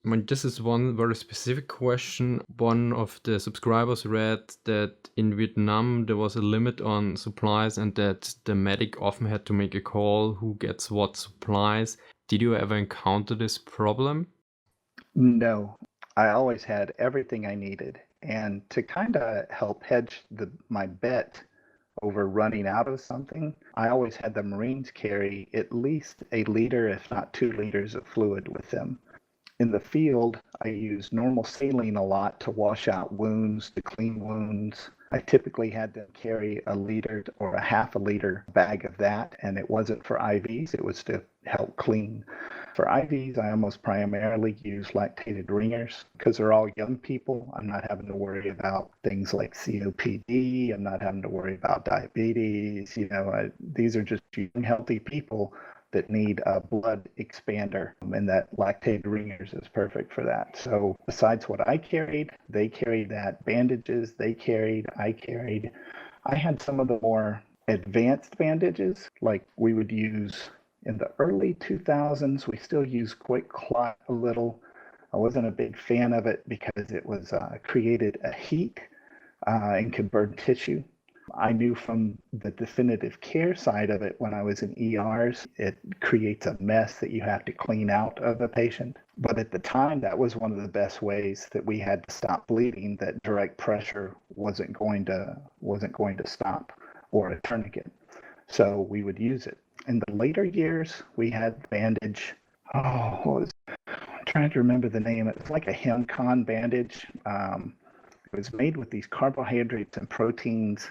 I mean, this is one very specific question. One of the subscribers read that in Vietnam there was a limit on supplies and that the medic often had to make a call who gets what supplies. Did you ever encounter this problem? No, I always had everything I needed. And to kind of help hedge my bet over running out of something, I always had the Marines carry at least a liter, if not 2 liters of fluid with them. In the field, I use normal saline a lot to wash out wounds, to clean wounds. I typically had them carry a liter or a half a liter bag of that, and it wasn't for IVs, it was to help clean. For IVs, I almost primarily use lactated ringers because they're all young people. I'm not having to worry about things like COPD. I'm not having to worry about diabetes. These are just young, healthy people that need a blood expander, and that lactated ringers is perfect for that. So besides what I carried, they carried that. Bandages they carried, I carried. I had some of the more advanced bandages like we would use in the early 2000s. We still use quick clot a little. I wasn't a big fan of it because it was created a heat and could burn tissue. I knew from the definitive care side of it when I was in ERs, it creates a mess that you have to clean out of a patient. But at the time, that was one of the best ways that we had to stop bleeding, that direct pressure wasn't going to stop, or a tourniquet. So we would use it. In the later years, we had bandage. I'm trying to remember the name. It's like a HemCon bandage. It was made with these carbohydrates and proteins.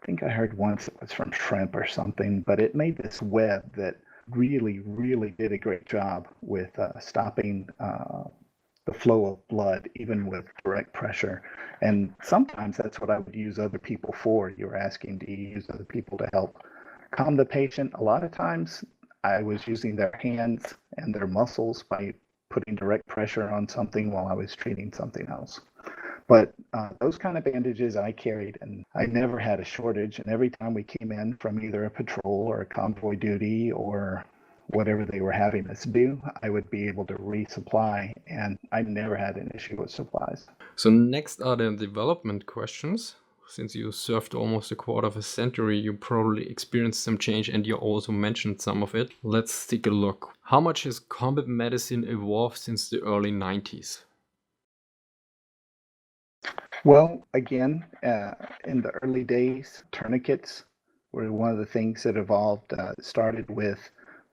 I think I heard once it was from shrimp or something, but it made this web that really, really did a great job with stopping the flow of blood, even with direct pressure. And sometimes that's what I would use other people for. You were asking, do you use other people to help calm the patient? A lot of times I was using their hands and their muscles by putting direct pressure on something while I was treating something else. But those kind of bandages I carried, and I never had a shortage. And every time we came in from either a patrol or a convoy duty or whatever they were having us do, I would be able to resupply, and I never had an issue with supplies. So next are the development questions. Since you served almost a quarter of a century, you probably experienced some change and you also mentioned some of it. Let's take a look. How much has combat medicine evolved since the early 90s? Well, again, in the early days, tourniquets were one of the things that evolved. Started with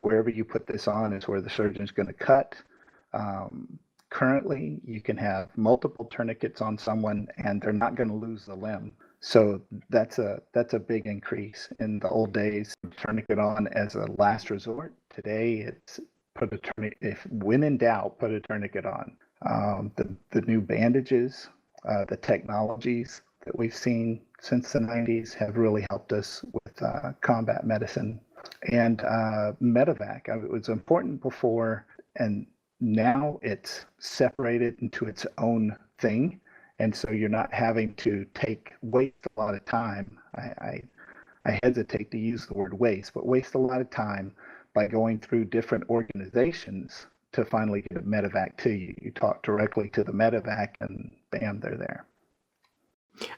wherever you put this on is where the surgeon's going to cut. Currently, you can have multiple tourniquets on someone and they're not going to lose the limb. So that's a big increase. In the old days, tourniquet on as a last resort. Today, it's put a tourniquet. If when in doubt, put a tourniquet on. The new bandages, the technologies that we've seen since the 90s have really helped us with combat medicine and medevac. It was important before, and now it's separated into its own thing. And so you're not having to waste a lot of time. I hesitate to use the word waste, but waste a lot of time by going through different organizations to finally get a medevac to you. You talk directly to the medevac and bam, they're there.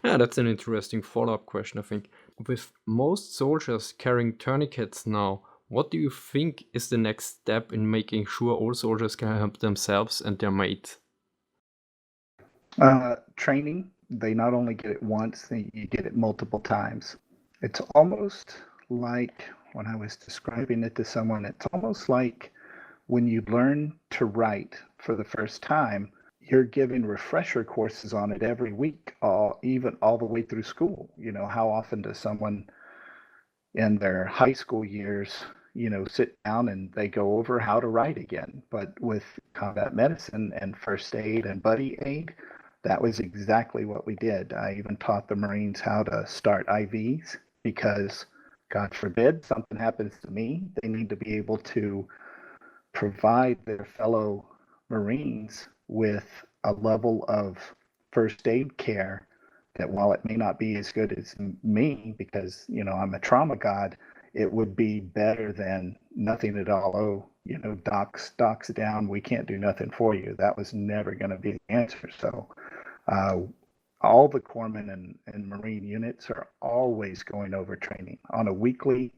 Yeah, that's an interesting follow-up question, I think. With most soldiers carrying tourniquets now, what do you think is the next step in making sure all soldiers can help themselves and their mates? Training, they not only get it once, you get it multiple times. It's almost like, when I was describing it to someone, it's almost like when you learn to write for the first time, you're giving refresher courses on it every week, even all the way through school. How often does someone in their high school years, sit down and they go over how to write again? But with combat medicine and first aid and buddy aid, that was exactly what we did. I even taught the Marines how to start IVs because, God forbid, something happens to me. They need to be able to provide their fellow Marines with a level of first aid care that, while it may not be as good as me because I'm a trauma god, it would be better than nothing at all. Oh, docks down, we can't do nothing for you. That was never going to be the answer. So uh, all the corpsmen and Marine units are always going over training on a weekly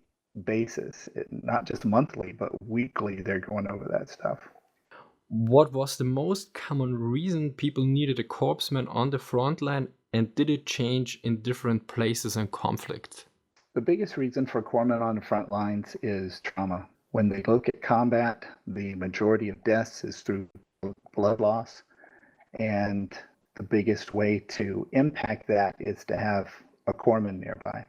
basis, not just monthly, but weekly. They're going over that stuff. What was the most common reason people needed a corpsman on the front line, and did it change in different places and conflicts? The biggest reason for corpsmen on the front lines is trauma. When they look at combat, the majority of deaths is through blood loss, and the biggest way to impact that is to have a corpsman nearby.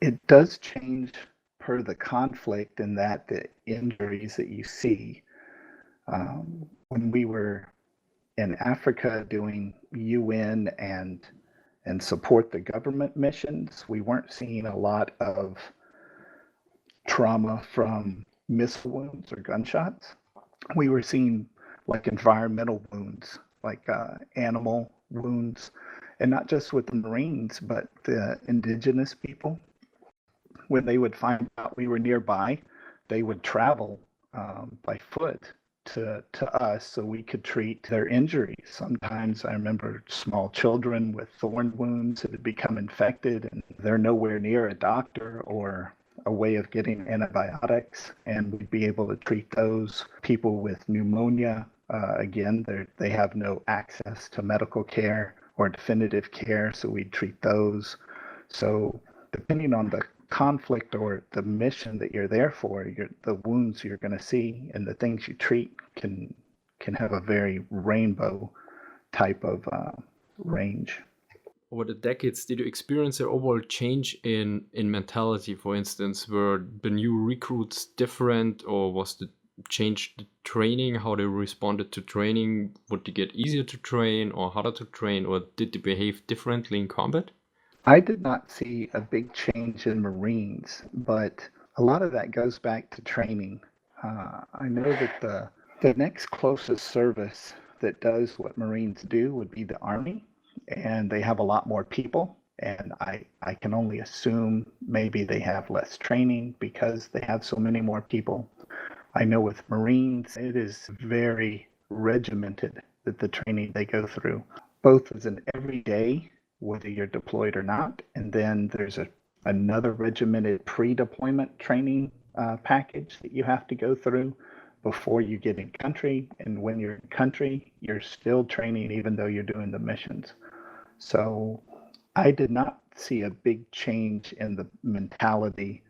It does change per the conflict in that the injuries that you see. When we were in Africa doing UN and support the government missions, we weren't seeing a lot of trauma from missile wounds or gunshots. We were seeing like environmental wounds, like animal wounds, and not just with the Marines, but the indigenous people. When they would find out we were nearby, they would travel by foot to us so we could treat their injuries. Sometimes I remember small children with thorn wounds that had become infected, and they're nowhere near a doctor or a way of getting antibiotics, and we'd be able to treat those. People with pneumonia, again, they have no access to medical care or definitive care, so we'd treat those. So depending on the conflict or the mission that you're there for, the wounds you're going to see and the things you treat can have a very rainbow type of range. Over the decades, did you experience an overall change in mentality? For instance, were the new recruits different, or was the change the training, how they responded to training? Would they get easier to train or harder to train, or did they behave differently in combat? I did not see a big change in Marines, but a lot of that goes back to training. I know that the next closest service that does what Marines do would be the Army, and they have a lot more people. And I can only assume maybe they have less training because they have so many more people. I know with Marines, it is very regimented that the training they go through, both as an everyday, whether you're deployed or not, and then there's another regimented pre-deployment training package that you have to go through before you get in country. And when you're in country, you're still training even though you're doing the missions. So I did not see a big change in the mentality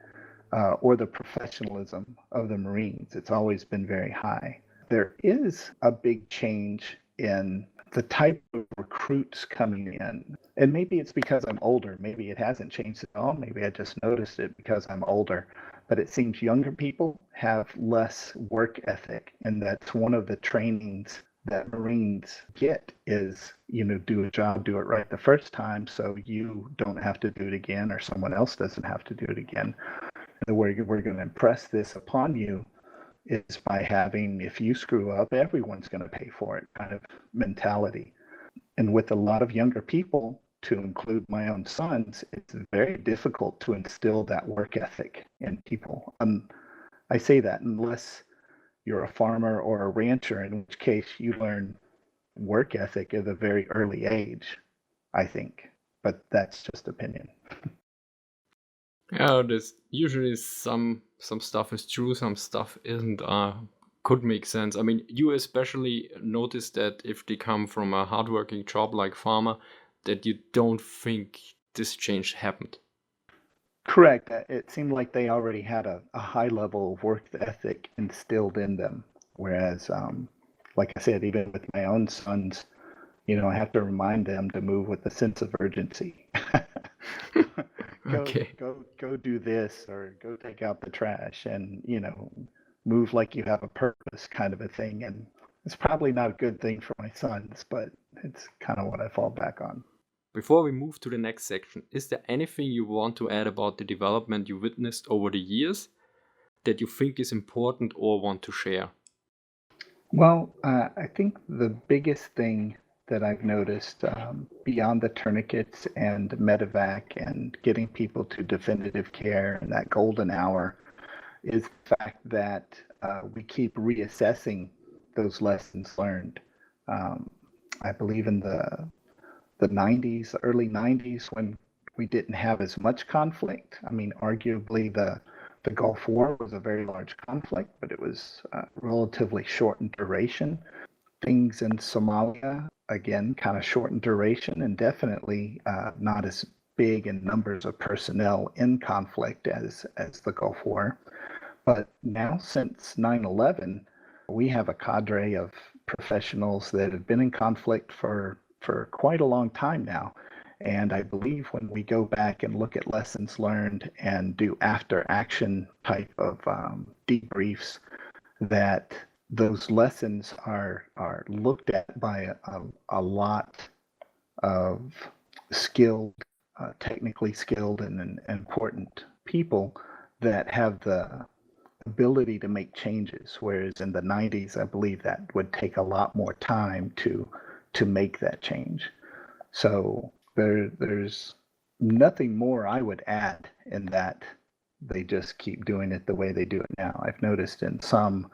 or the professionalism of the Marines. It's always been very high. There is a big change in the type of recruits coming in. And maybe it's because I'm older. Maybe it hasn't changed at all. Maybe I just noticed it because I'm older. But it seems younger people have less work ethic. And that's one of the trainings that Marines get is, do a job, do it right the first time so you don't have to do it again or someone else doesn't have to do it again. And the way we're going to impress this upon you is by having, if you screw up, everyone's going to pay for it kind of mentality. And with a lot of younger people, to include my own sons, it's very difficult to instill that work ethic in people. I say that unless you're a farmer or a rancher, in which case you learn work ethic at a very early age, I think. But that's just opinion. Yeah, there's usually some stuff is true, some stuff isn't. Could make sense. I mean, you especially notice that if they come from a hardworking job like farmer, that you don't think this change happened. Correct. It seemed like they already had a high level of work ethic instilled in them. Whereas, like I said, even with my own sons, I have to remind them to move with a sense of urgency. Okay. Go do this or go take out the trash and, move like you have a purpose kind of a thing. And it's probably not a good thing for my sons, but it's kind of what I fall back on. Before we move to the next section, is there anything you want to add about the development you witnessed over the years that you think is important or want to share? Well, I think the biggest thing that I've noticed beyond the tourniquets and medevac and getting people to definitive care and that golden hour is the fact that we keep reassessing those lessons learned. I believe in the 90s, early 90s, when we didn't have as much conflict. I mean, arguably the Gulf War was a very large conflict, but it was relatively short in duration. Things in Somalia, again, kind of short in duration and definitely not as big in numbers of personnel in conflict as the Gulf War. But now, since 9/11, we have a cadre of professionals that have been in conflict for quite a long time now. And I believe when we go back and look at lessons learned and do after action type of debriefs, that those lessons are looked at by a lot of skilled, technically skilled and important people that have the ability to make changes. Whereas in the 90s, I believe that would take a lot more time to make that change. So there's nothing more I would add in that. They just keep doing it the way they do it now. I've noticed in some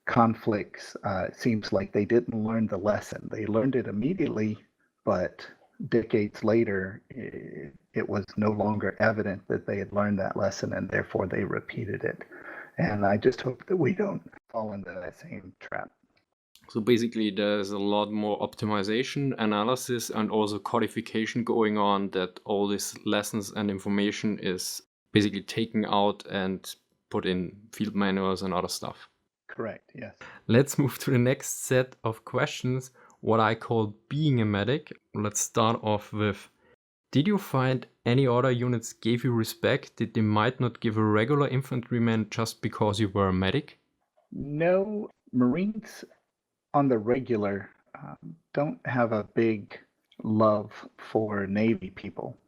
conflicts, it seems like they didn't learn the lesson. They learned it immediately, but decades later, it was no longer evident that they had learned that lesson, and therefore they repeated it. And I just hope that we don't fall into that same trap. So basically, there's a lot more optimization, analysis, and also codification going on, that all these lessons and information is basically taken out and put in field manuals and other stuff. Correct, yes. Let's move to the next set of questions, what I call being a medic. Let's start off with, did you find any other units gave you respect that they might not give a regular infantryman just because you were a medic? No, Marines on the regular don't have a big love for Navy people.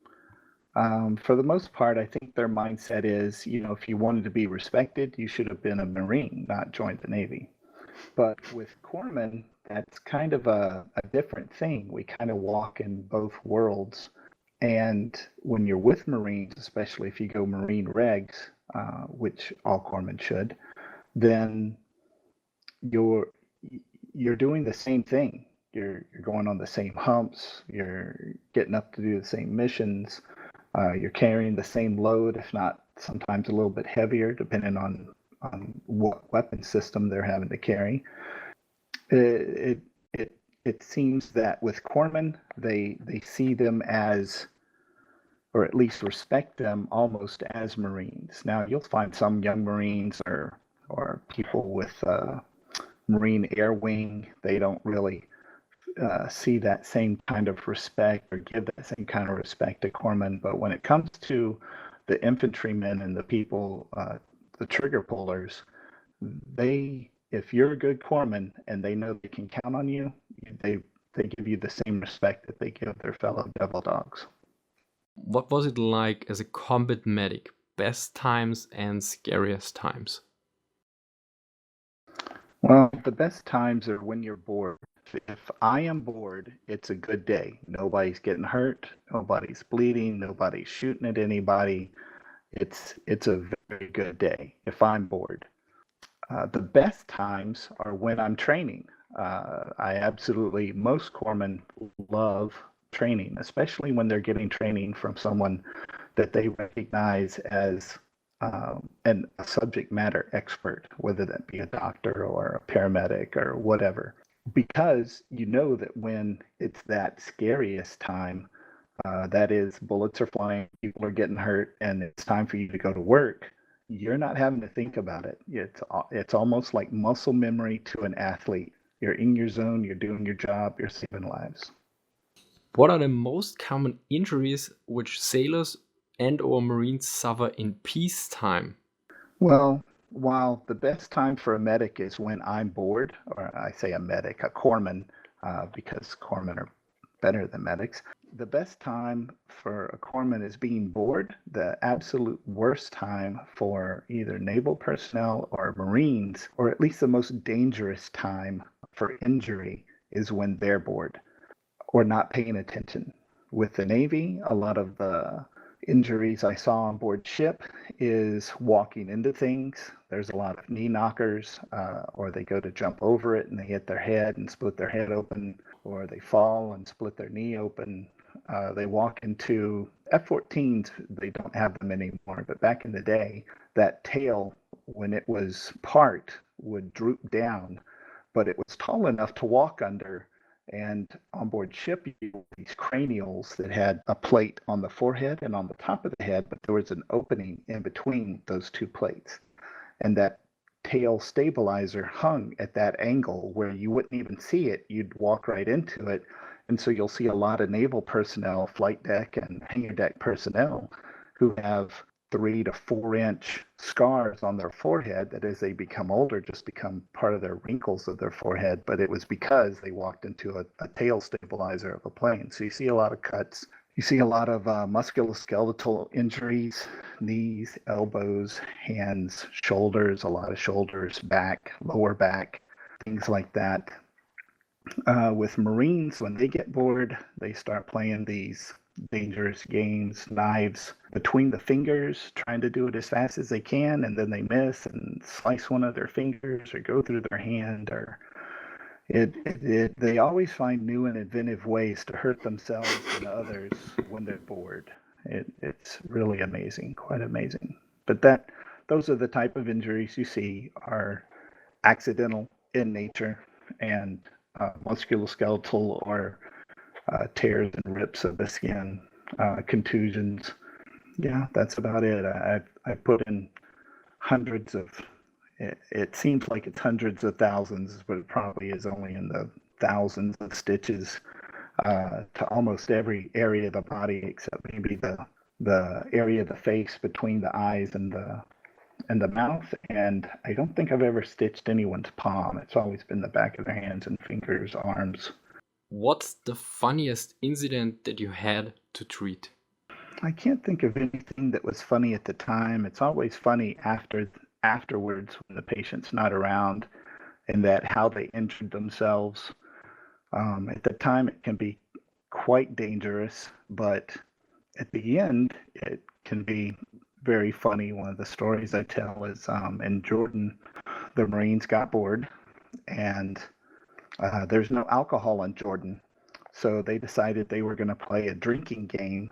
For the most part, I think their mindset is, if you wanted to be respected, you should have been a Marine, not joined the Navy. But with corpsmen, that's kind of a different thing. We kind of walk in both worlds. And when you're with Marines, especially if you go Marine regs, which all corpsmen should, then you're doing the same thing. You're going on the same humps. You're getting up to do the same missions. You're carrying the same load, if not sometimes a little bit heavier, depending on what weapon system they're having to carry. It seems that with corpsmen, they see them as, or at least respect them almost as Marines. Now, you'll find some young Marines or people with Marine Air Wing, they don't really see that same kind of respect or give that same kind of respect to corpsmen. But when it comes to the infantrymen and the people, the trigger pullers, if you're a good corpsman and they know they can count on you, they give you the same respect that they give their fellow devil dogs. What was it like as a combat medic? Best times and scariest times? Well, the best times are when you're bored. If I am bored, it's a good day. Nobody's getting hurt, nobody's bleeding, nobody's shooting at anybody. It's a very good day if I'm bored. The best times are when I'm training. Most corpsmen love training, especially when they're getting training from someone that they recognize as a subject matter expert, whether that be a doctor or a paramedic or whatever. Because you know that when it's that scariest time, that is, bullets are flying, people are getting hurt, and it's time for you to go to work, you're not having to think about it. It's almost like muscle memory to an athlete. You're in your zone, you're doing your job, you're saving lives. What are the most common injuries which sailors and/or Marines suffer in peacetime? Well, while the best time for a medic is when I'm bored, or I say a medic, a corpsman, because corpsmen are better than medics. The best time for a corpsman is being bored. The absolute worst time for either naval personnel or Marines, or at least the most dangerous time for injury, is when they're bored. or not paying attention. With the Navy, a lot of the injuries I saw on board ship is walking into things. There's a lot of knee knockers, or they go to jump over it and they hit their head and split their head open, or they fall and split their knee open. They walk into F-14s, they don't have them anymore, but back in the day, that tail, when it was parked, would droop down, but it was tall enough to walk under. And on board ship, you had these cranials that had a plate on the forehead and on the top of the head, but there was an opening in between those two plates. And that tail stabilizer hung at that angle where you wouldn't even see it. You'd walk right into it. And so you'll see a lot of naval personnel, flight deck and hangar deck personnel, who have 3 to 4 inch scars on their forehead that as they become older just become part of their wrinkles of their forehead. But it was because they walked into a tail stabilizer of a plane. So you see a lot of cuts. You see a lot of musculoskeletal injuries, knees, elbows, hands, shoulders, a lot of shoulders, back, lower back, things like that. With Marines, when they get bored, they start playing these dangerous games, knives between the fingers, trying to do it as fast as they can, and then they miss and slice one of their fingers or go through their hand. Or they always find new and inventive ways to hurt themselves and others when they're bored. It's really amazing, quite amazing. But those are the type of injuries you see are accidental in nature and musculoskeletal or tears and rips of the skin, contusions. Yeah, that's about it. I've put in hundreds of. It seems like it's hundreds of thousands, but it probably is only in the thousands of stitches to almost every area of the body except maybe the area of the face between the eyes and the mouth. And I don't think I've ever stitched anyone's palm. It's always been the back of their hands and fingers, arms. What's the funniest incident that you had to treat? I can't think of anything that was funny at the time. It's always funny afterwards when the patient's not around and that how they injured themselves. At the time, it can be quite dangerous, but at the end, it can be very funny. One of the stories I tell is in Jordan, the Marines got bored, and there's no alcohol in Jordan. So they decided they were going to play a drinking game,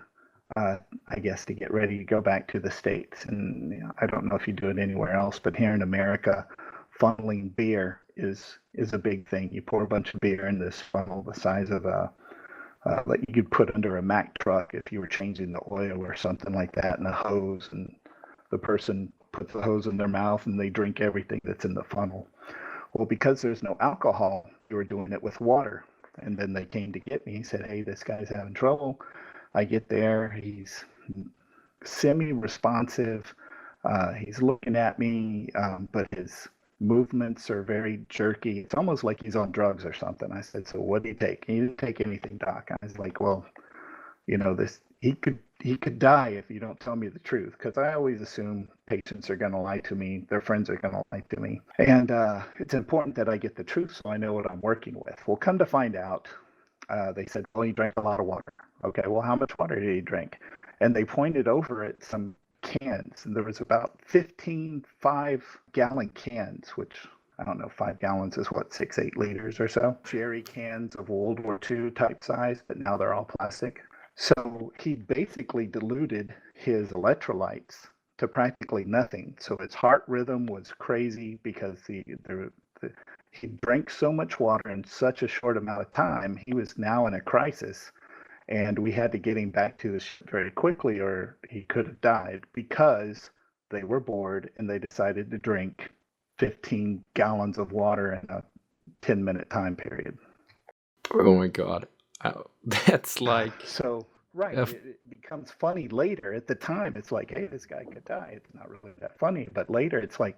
I guess, to get ready to go back to the States. And I don't know if you do it anywhere else, but here in America, funneling beer is a big thing. You pour a bunch of beer in this funnel the size of like you could put under a Mack truck if you were changing the oil or something like that, and a hose, and the person puts the hose in their mouth and they drink everything that's in the funnel. Well, because there's no alcohol, we were doing it with water. And then they came to get me. He said, hey, this guy's having trouble. I get there. He's semi-responsive. He's looking at me, but his movements are very jerky. It's almost like he's on drugs or something. I said, so what do you take? He didn't take anything, doc. I was like, well, this he could die if you don't tell me the truth, because I always assume patients are going to lie to me, their friends are going to lie to me, and it's important that I get the truth so I know what I'm working with. Well, come to find out, they said, well, he drank a lot of water. Okay, well, how much water did he drink? And they pointed over at some cans, and there was about 15 5-gallon cans, which I don't know, 5 gallons is what, 6-8 liters or so. Jerry cans of World War II type size, but now they're all plastic. So he basically diluted his electrolytes to practically nothing. So his heart rhythm was crazy because he drank so much water in such a short amount of time. He was now in a crisis, and we had to get him back to the ship very quickly or he could have died, because they were bored and they decided to drink 15 gallons of water in a 10-minute time period. Oh my god. That's like So, right, it becomes funny later. At the time, it's like, hey, this guy could die. It's not really that funny. But later, it's like,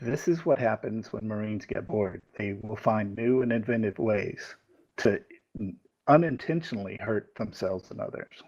this is what happens when Marines get bored. They will find new and inventive ways to unintentionally hurt themselves and others.